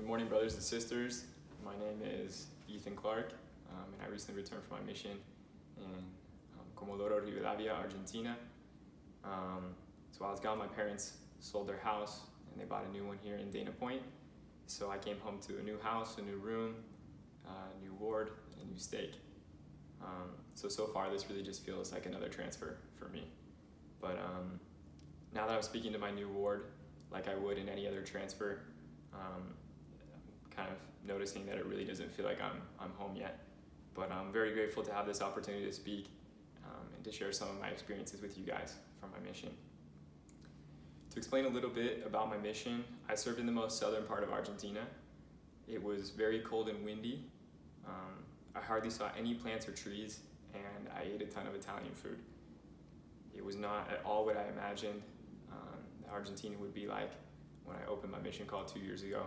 Good morning, brothers and sisters. My name is Clarke, and I recently returned from my mission in Comodoro, Rivadavia, Argentina. So while I was gone, my parents sold their house and they bought a new one here in Dana Point. So I came home to a new house, a new room, a new ward, and a new stake. So far, this really just feels like another transfer for me. But now that I'm speaking to my new ward, like I would in any other transfer, I'm kind of noticing that it really doesn't feel like I'm home yet. But I'm very grateful to have this opportunity to speak and to share some of my experiences with you guys from my mission. To explain a little bit about my mission, I served in the most southern part of Argentina. It was very cold and windy. I hardly saw any plants or trees, and I ate a ton of Italian food. It was not at all what I imagined Argentina would be like when I opened my mission call 2 years ago.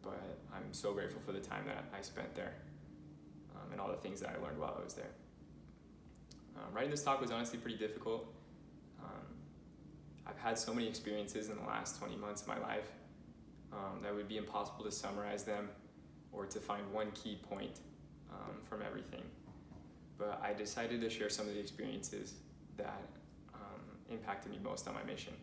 But I'm so grateful for the time that I spent there and all the things that I learned while I was there. Writing this talk was honestly pretty difficult. I've had so many experiences in the last 20 months of my life that it would be impossible to summarize them or to find one key point from everything. But I decided to share some of the experiences that impacted me most on my mission.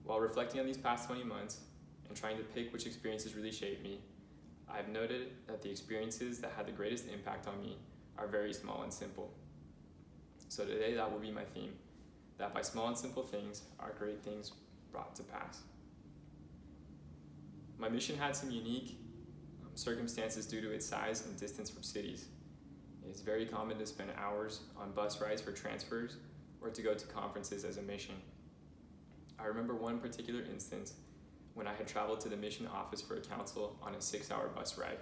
While reflecting on these past 20 months and trying to pick which experiences really shaped me, I've noted that the experiences that had the greatest impact on me are very small and simple. So today that will be my theme, that by small and simple things are great things brought to pass. My mission had some unique circumstances due to its size and distance from cities. It's very common to spend hours on bus rides for transfers or to go to conferences as a mission. I remember one particular instance when I had traveled to the mission office for a council on a 6-hour bus ride.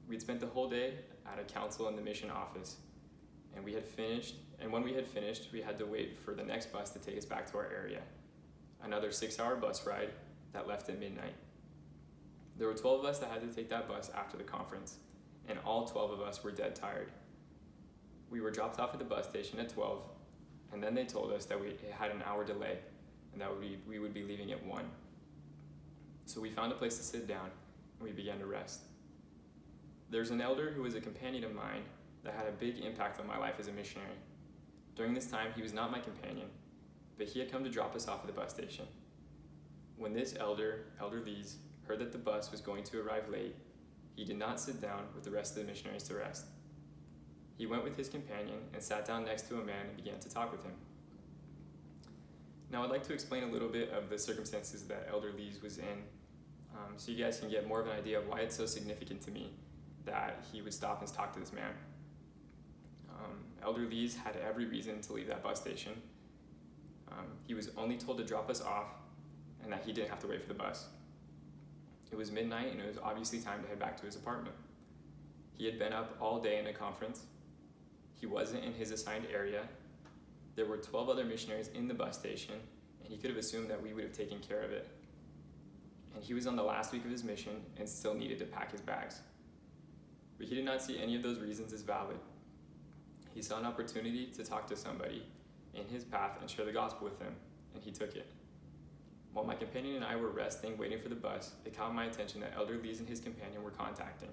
We'd spent the whole day at a council in the mission office, and when we had finished, we had to wait for the next bus to take us back to our area. Another 6-hour bus ride that left at midnight. There were 12 of us that had to take that bus after the conference, and all 12 of us were dead tired. We were dropped off at the bus station at 12, and then they told us that it had an hour delay, and that we would be leaving at 1. So we found a place to sit down, and we began to rest. There's an elder who was a companion of mine that had a big impact on my life as a missionary. During this time, he was not my companion, but he had come to drop us off at the bus station. When this Elder Lees, heard that the bus was going to arrive late, he did not sit down with the rest of the missionaries to rest. He went with his companion and sat down next to a man and began to talk with him. Now I'd like to explain a little bit of the circumstances that Elder Lees was in, so you guys can get more of an idea of why it's so significant to me that he would stop and talk to this man. Elder Lees had every reason to leave that bus station. He was only told to drop us off and that he didn't have to wait for the bus. It was midnight and it was obviously time to head back to his apartment. He had been up all day in a conference. He wasn't in his assigned area. There were 12 other missionaries in the bus station, and he could have assumed that we would have taken care of it. And he was on the last week of his mission and still needed to pack his bags. But he did not see any of those reasons as valid. He saw an opportunity to talk to somebody in his path and share the gospel with them, and he took it. While my companion and I were resting, waiting for the bus, it caught my attention that Elder Lees and his companion were contacting.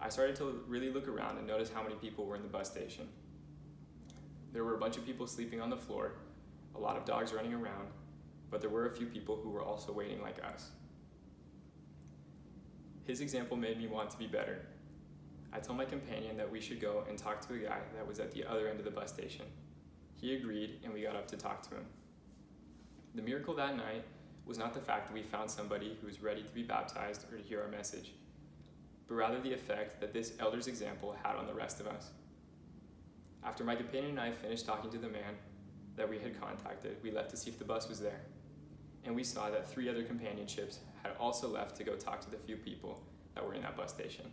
I started to really look around and notice how many people were in the bus station. There were a bunch of people sleeping on the floor, a lot of dogs running around, but there were a few people who were also waiting like us. His example made me want to be better. I told my companion that we should go and talk to a guy that was at the other end of the bus station. He agreed, and we got up to talk to him. The miracle that night was not the fact that we found somebody who was ready to be baptized or to hear our message, but rather the effect that this elder's example had on the rest of us. After my companion and I finished talking to the man that we had contacted, we left to see if the bus was there, and we saw that 3 other companionships had also left to go talk to the few people that were in that bus station.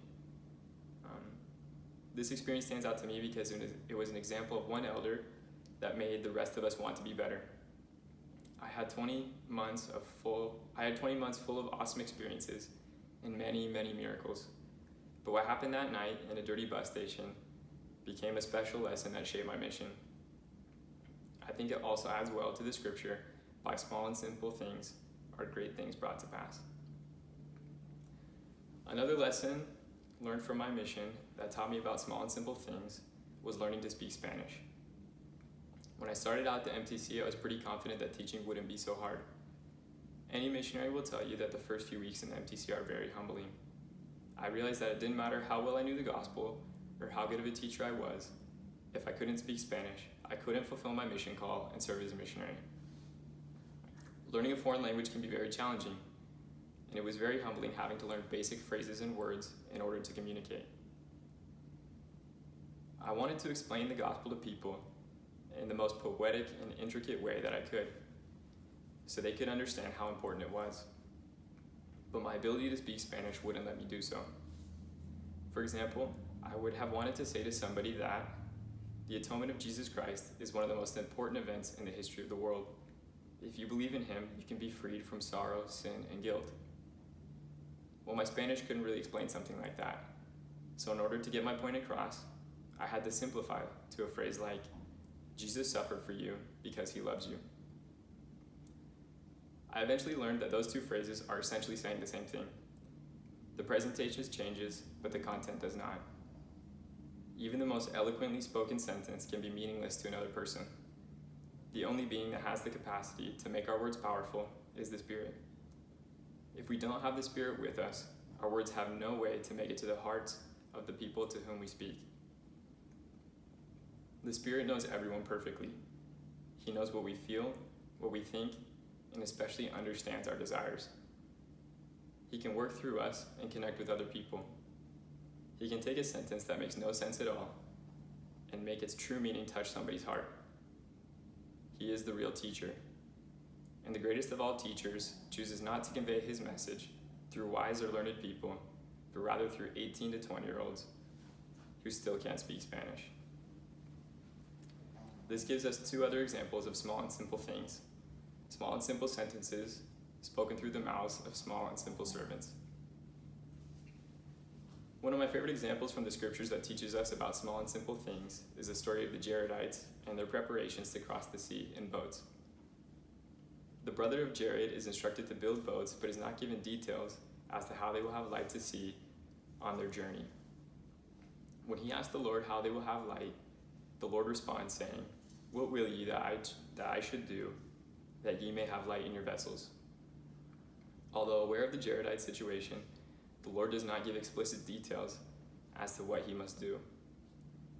This experience stands out to me because it was an example of one elder that made the rest of us want to be better. I had 20 months full of awesome experiences and many, many miracles. But what happened that night in a dirty bus station became a special lesson that shaped my mission. I think it also adds well to the scripture, by small and simple things are great things brought to pass. Another lesson learned from my mission that taught me about small and simple things was learning to speak Spanish. When I started out at the MTC, I was pretty confident that teaching wouldn't be so hard. Any missionary will tell you that the first few weeks in the MTC are very humbling. I realized that it didn't matter how well I knew the gospel or how good of a teacher I was. If I couldn't speak Spanish, I couldn't fulfill my mission call and serve as a missionary. Learning a foreign language can be very challenging, and it was very humbling having to learn basic phrases and words in order to communicate. I wanted to explain the gospel to people in the most poetic and intricate way that I could, so they could understand how important it was. But my ability to speak Spanish wouldn't let me do so. For example, I would have wanted to say to somebody that the atonement of Jesus Christ is one of the most important events in the history of the world. If you believe in him, you can be freed from sorrow, sin, and guilt. Well, my Spanish couldn't really explain something like that. So in order to get my point across, I had to simplify to a phrase like, Jesus suffered for you because he loves you. I eventually learned that those two phrases are essentially saying the same thing. The presentation changes, but the content does not. Even the most eloquently spoken sentence can be meaningless to another person. The only being that has the capacity to make our words powerful is the Spirit. If we don't have the Spirit with us, our words have no way to make it to the hearts of the people to whom we speak. The Spirit knows everyone perfectly. He knows what we feel, what we think, and especially understands our desires. He can work through us and connect with other people. He can take a sentence that makes no sense at all and make its true meaning touch somebody's heart. He is the real teacher. And the greatest of all teachers chooses not to convey his message through wise or learned people, but rather through 18 to 20-year-olds who still can't speak Spanish. This gives us two other examples of small and simple things, small and simple sentences spoken through the mouths of small and simple servants. One of my favorite examples from the scriptures that teaches us about small and simple things is the story of the Jaredites and their preparations to cross the sea in boats. The brother of Jared is instructed to build boats, but is not given details as to how they will have light to see on their journey. When he asks the Lord how they will have light, the Lord responds saying, "What will ye that I should do, that ye may have light in your vessels?" Although aware of the Jaredite situation, the Lord does not give explicit details as to what he must do.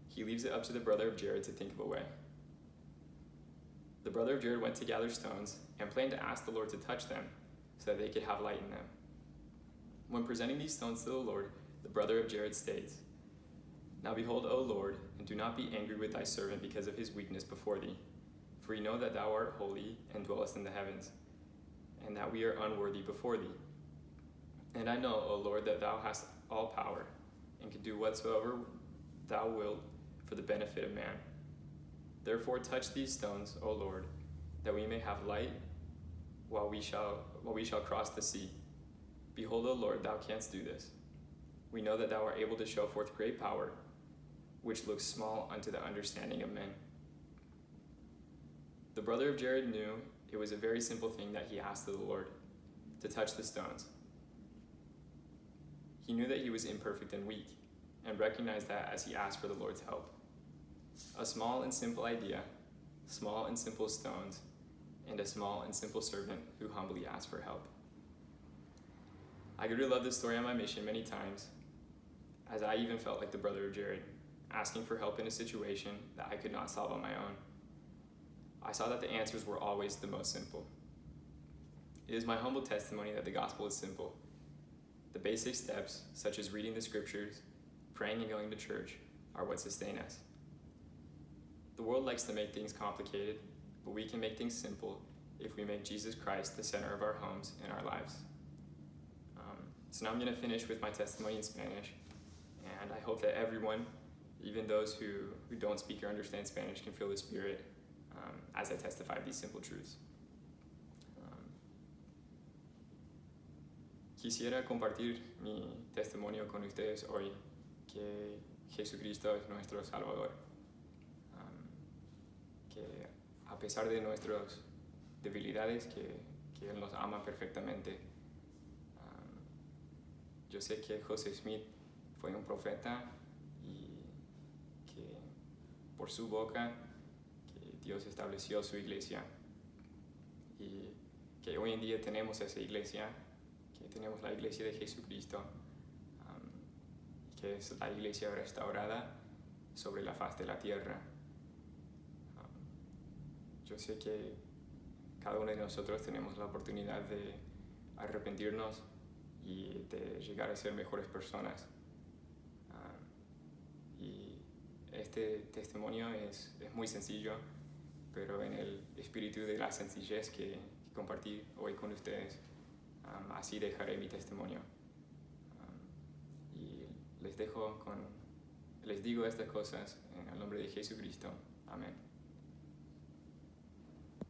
He leaves it up to the brother of Jared to think of a way. The brother of Jared went to gather stones and planned to ask the Lord to touch them so that they could have light in them. When presenting these stones to the Lord, the brother of Jared states, "Now behold, O Lord, and do not be angry with thy servant because of his weakness before thee. For we know that thou art holy and dwellest in the heavens, and that we are unworthy before thee. And I know, O Lord, that thou hast all power, and can do whatsoever thou wilt for the benefit of man. Therefore touch these stones, O Lord, that we may have light while we shall cross the sea. Behold, O Lord, thou canst do this. We know that thou art able to show forth great power, which looks small unto the understanding of men." The brother of Jared knew it was a very simple thing that he asked of the Lord, to touch the stones. He knew that he was imperfect and weak, and recognized that as he asked for the Lord's help. A small and simple idea, small and simple stones, and a small and simple servant who humbly asked for help. I could relive this story on my mission many times, as I even felt like the brother of Jared, asking for help in a situation that I could not solve on my own. I saw that the answers were always the most simple. It is my humble testimony that the gospel is simple. The basic steps, such as reading the scriptures, praying and going to church, are what sustain us. The world likes to make things complicated, but we can make things simple if we make Jesus Christ the center of our homes and our lives. So now I'm going to finish with my testimony in Spanish, and I hope that everyone, even those who don't speak or understand Spanish, can feel the Spirit as I testify these simple truths. Quisiera compartir mi testimonio con ustedes hoy, que Jesucristo es nuestro Salvador, que a pesar de nuestras debilidades, que que Él nos ama perfectamente. Yo sé que José Smith fue un profeta y que por su boca que Dios estableció su iglesia, y que hoy en día tenemos esa iglesia, que tenemos la iglesia de Jesucristo, que es la iglesia restaurada sobre la faz de la tierra. Yo sé que cada uno de nosotros tenemos la oportunidad de arrepentirnos y de llegar a ser mejores personas. Y este testimonio es muy sencillo, pero en el espíritu de la sencillez que compartí hoy con ustedes, así dejaré mi testimonio. Y les digo estas cosas en el nombre de Jesucristo. Amén.